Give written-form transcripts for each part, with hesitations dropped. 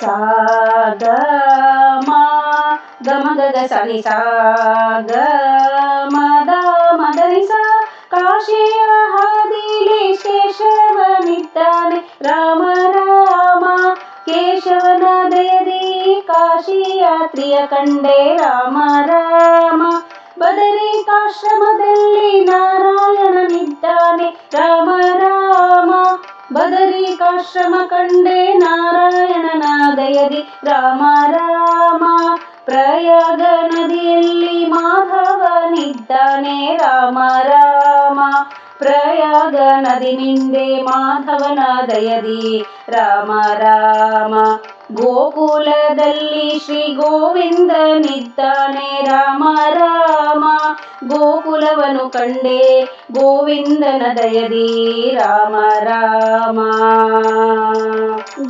ಸಾ ಗ ಮ ಗಮ ಗಗ ಸನಿ ಸಾ ಗ ಮದ ಮದನಿ ಸ ಕಾಶಿಯ ಹಾದಿಲಿ ಕೇಶವನಿದ್ದಾನೆ ರಾಮ ರಾಮ ಕೇಶವನ ದಯದಿ ಕಾಶಿ ಯಾತ್ರಿಯ ಕಂಡೆ ರಾಮ ರಾಮ ಬದರಿಕಾಶ್ರಮದಲ್ಲಿ ನಾರಾಯಣನಿದ್ದಾನೆ ರಾಮ ರಾಮ ಬದರಿಕಾಶ್ರಮ ಕಂಡೆ ನಾರಾಯಣನ ದಯದಿ ರಾಮ ರಾಮ ಪ್ರಯಾಗ ನದಿಯಲ್ಲಿ ಮಾಧವನಿದ್ದಾನೆ ರಾಮ ರಾಮ ಪ್ರಯಾಗ ನದಿ ಮಿಂದೆ ಮಾಧವನ ದಯದಿ ರಾಮ ರಾಮ ಗೋಕುಲದಲ್ಲಿ ಶ್ರೀ ಗೋವಿಂದನಿದ್ದಾನೆ ರಾಮ ರಾಮ ಗೋಕುಲವನು ಕಂಡೆ ಗೋವಿಂದನ ದಯದಿ ರಾಮ ರಾಮ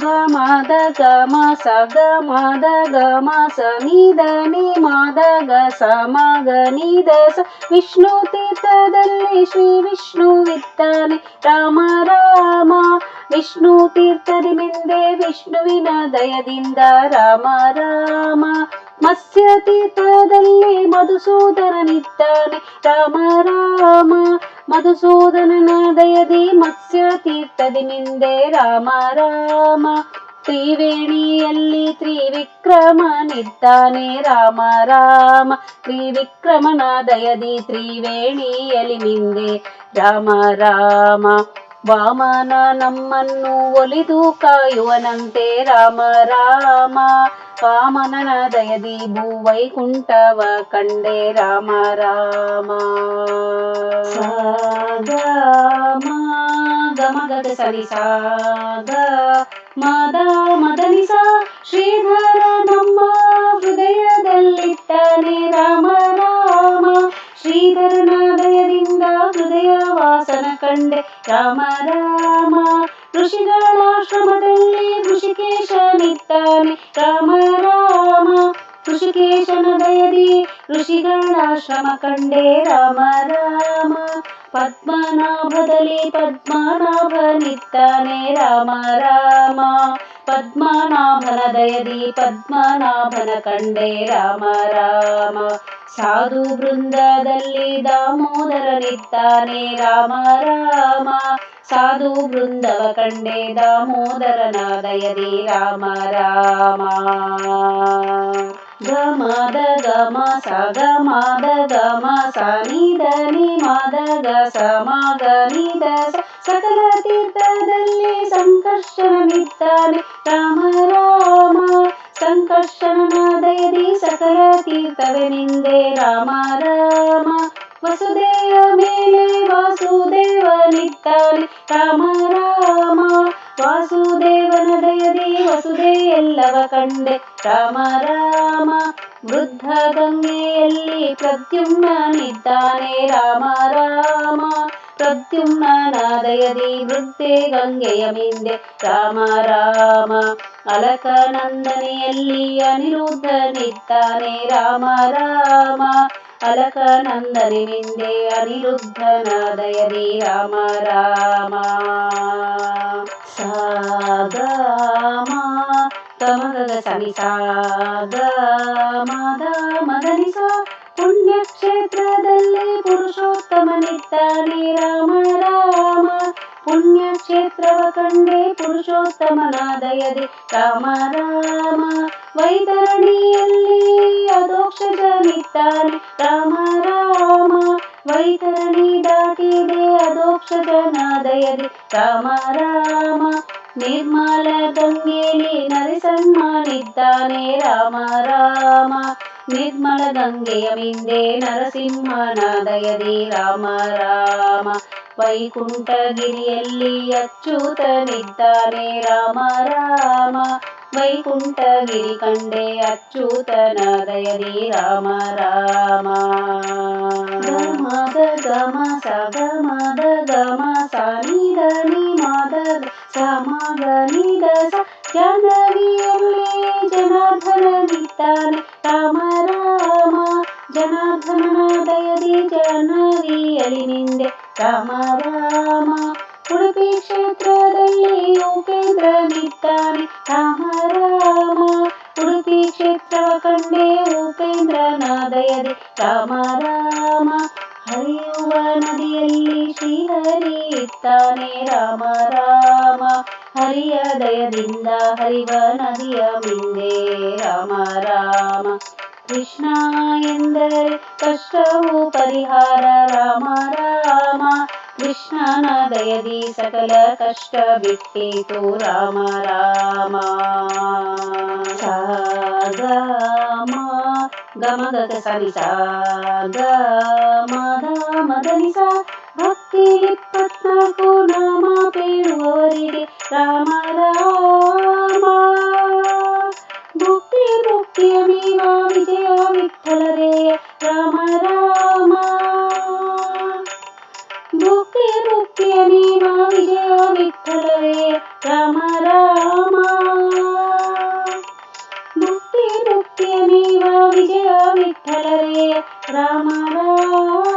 ಗಮದ ಗಮ ಸ ಗಮದ ಗಮ ಸ ನಿದ ನಿ ಮದ ಗ ಸ ಮ ಗ ನಿದ ಸ ವಿಷ್ಣು ತೀರ್ಥದಲ್ಲಿ ಶ್ರೀ ವಿಷ್ಣುವಿದ್ದಾನೆ ರಾಮ ರಾಮ ವಿಷ್ಣು ತೀರ್ಥದಿ ಮಿಂದೆ ವಿಷ್ಣುವಿನ ದಯದಿಂದ ರಾಮ ರಾಮ ಮತ್ಸ್ಯ ತೀರ್ಥದಲ್ಲಿ ಮಧುಸೂದನನಿದ್ದಾನೆ ರಾಮ ರಾಮ ಮಧುಸೂದನನ ದಯದಿ ಮತ್ಸ್ಯ ತೀರ್ಥದಿ ಮಿಂದೆ ರಾಮ ರಾಮ ತ್ರಿವೇಣಿಯಲ್ಲಿ ತ್ರಿವಿಕ್ರಮನಿದ್ದಾನೆ ರಾಮ ರಾಮ ತ್ರಿವಿಕ್ರಮನ ದಯದಿ ತ್ರಿವೇಣಿಯಲ್ಲಿ ಮಿಂದೆ ರಾಮ ರಾಮ ವಾಮನ ನಮ್ಮನ್ನು ಒಲಿದು ಕಾಯುವನಂತೆ ರಾಮ ರಾಮ ವಾಮನನ ದಯದಿ ಭೂವೈಕುಂಠವ ಕಂಡೆ ರಾಮ ರಾಮ ಸ ಗ ಮ ಗಮ ಗಗ ಸನಿ ಸಾ ಗ ಮದ ಮದನಿ ಸ ಶ್ರೀಧರ ನಮ್ಮ ಹೃದಯದಲ್ಲಿದ್ದಾನೆ ರಾಮ ರಾಮ ಶ್ರೀಧರನ ದಯದಿಂದ ಹೃದಯ ವಾಸನ ಕಂಡೆ ರಾಮ ರಾಮ ಋಷಿಗಳಾಶ್ರಮದಲ್ಲಿ ಋಷಿಕೇಶನಿದ್ದಾನೆ ರಾಮ ರಾಮ ಋಷಿಕೇಶನ ದಯದಿ ಋಷಿಗಳಾಶ್ರಮ ಕಂಡೆ ರಾಮ ರಾಮ ಪದ್ಮನಾಭದಲ್ಲಿ ಪದ್ಮನಾಭನಿದ್ದಾನೆ ರಾಮ ರಾಮ ಪದ್ಮನಾಭನ ದಯದಿ ಪದ್ಮನಾಭನ ಕಂಡೆ ರಾಮ ರಾಮ ಸಾಧು ಬೃಂದದಲ್ಲಿ ದಾಮೋದರನಿದ್ದಾನೆ ರಾಮ ರಾಮ ಸಾಧು ಬೃಂದವ ಕಂಡೆ ದಾಮೋದರನ ದಯದಿ ರಾಮ ರಾಮ ಗಮದ ಗಮ ಸ ಗಮದ ಗಮ ಸ ನಿದ ನಿ ಮದ ಗ ಸ ಮ ಗ ನಿದ ಸ ಸಕಲ ತೀರ್ಥದಲ್ಲಿ ಸಂಕರ್ಷಣನಿದ್ದಾನೆ ರಾಮ ರಾಮ ಸಂಕರ್ಷಣನ ದಯದಿ ಸಕಲ ತೀರ್ಥವೆನಿಂದೆ ರಾಮ ರಾಮ ವಸುದೆಯ ಮೇಲೆ ವಾಸುದೇವನಿದ್ದಾನೆ ರಾಮ ರಾಮ ವಾಸುದೇವನ ದಯದಿ ವಸುದೆ ಎಲ್ಲವ ಕಂಡೆ ರಾಮ ರಾಮ ವೃದ್ಧ ಗಂಗೆಯಲ್ಲಿ ಪ್ರದ್ಯುಮ್ನನಿದ್ದಾನೆ ರಾಮ ರಾಮ ಪ್ರದ್ಯುಮ್ನನ ದಯದಿ ವೃದ್ಧೆ ಗಂಗೆಯ ಮಿಂದೆ ರಾಮ ರಾಮ ಅಲಕನಂದನೆಯಲ್ಲಿ ಅನಿರುದ್ಧನಿದ್ದಾನೆ ರಾಮ ರಾಮ ಅಲಕನಂದನೆ ಮಿಂದೆ ಅನಿರುದ್ಧನ ದಯದಿ ರಾಮ ರಾಮ ಸ ಗ ಮ ಗಮ ಗಗ ಸನಿ ಸಾ ಗ ಮದ ಮದನಿ ಸ ಪುಣ್ಯಕ್ಷೇತ್ರದಲ್ಲಿ ಪುರುಷೋತ್ತಮನಿದ್ದಾನೆ ರಾಮ ರಾಮ ಪುಣ್ಯಕ್ಷೇತ್ರವ ಕಂಡೆ ಪುರುಷೋತ್ತಮನ ದಯದಿ ರಾಮ ರಾಮ ವೈತರಣಿಯಲ್ಲಿ ಅಧೋಕ್ಷಜನಿದ್ದಾನೆ ರಾಮ ರಾಮ ವೈತರಣಿ ದಾಟಿದೆ ಅಧೋಕ್ಷಜನ ದಯದಿ ರಾಮ ರಾಮ ನಿರ್ಮಲ ಗಂಗೆಯಲ್ಲಿ ನರಸಿಂಹನಿದ್ದಾನೆ ರಾಮ ರಾಮ ನಿರ್ಮಲ ಗಂಗೆಯ ಮಿಂದೆ ನರಸಿಂಹನ ದಯದಿ ರಾಮ ರಾಮ ವೈಕುಂಠಗಿರಿಯಲ್ಲಿ ಅಚ್ಯುತನಿದ್ದಾನೆ ರಾಮ ರಾಮ ವೈಕುಂಠಗಿರಿ ಕಂಡೆ ಅಚ್ಯುತನ ದಯದಿ ರಾಮ ರಾಮ ಗಮದ ಗಮ ಸ ಗಮದ ಗಮ ಸ ನಿದ ನಿ ಮದ ಸ ಮ ಗ ನಿದ ಸ ಜಾಹ್ನವಿಯಲ್ಲಿ ಜನಾರ್ದನನಿದ್ದಾನೆ ರಾಮ ರಾಮ ಜನಾರ್ದನನ ದಯದಿ ಜಾಹ್ನವಿಯಲ್ಲಿ ನಿಂದೆ ರಾಮ ರಾಮ ಉಡುಪಿ ಕ್ಷೇತ್ರದಲ್ಲಿ ಉಪೇಂದ್ರನಿದ್ದಾನೆ ರಾಮ ರಾಮ ಹರ್ಷವ ಕಂಡೆ ಉಪೇಂದ್ರನ ದಯದಿ ರಾಮ ರಾಮ ಹರಿಯುವ ನದಿಯಲ್ಲಿ ಶ್ರೀಹರಿ ಇತ್ತಾನೆ ರಾಮ ರಾಮ ಹರಿಯ ದಯದಿಂದ ಹರಿವ ನದಿಯ ಮಿಂದೆ ರಾಮ ರಾಮ ಕೃಷ್ಣ ಎಂದರೆ ಕಷ್ಟವು ಪರಿಹಾರ ರಾಮ ರಾಮ ಕೃಷ್ಣನ ದಯದಿ ಸಕಲ ಕಷ್ಟ ಬಿಟ್ಟಿತು ರಾಮ ರಾಮ ಸ ಗ ಮ ಗಮ ಗಗ ಸನಿ ಸ ಗ ಮ ದ ಮದನಿ ಸ ಭಕ್ತಿ 24 ನಾಮ ಬೇಡುವವರಿಗೆ ರಾಮ ರಾಮ ಭಕ್ತಿ ಮುಕ್ತಿಯ ನೀವ ವಿಜಯ ವಿಠಲರೇ ರಾಮ ರಾಮ ಭಕ್ತಿ ಮುಕ್ತಿಯ ನೀವ ವಿಜಯ ವಿಠಲರೇ ರಾಮ ರಾಮ ಭಕ್ತಿ ಮುಕ್ತಿಯ ನೀವ ವಿಜಯ ವಿಠಲರೇ ರಾಮ ರಾಮ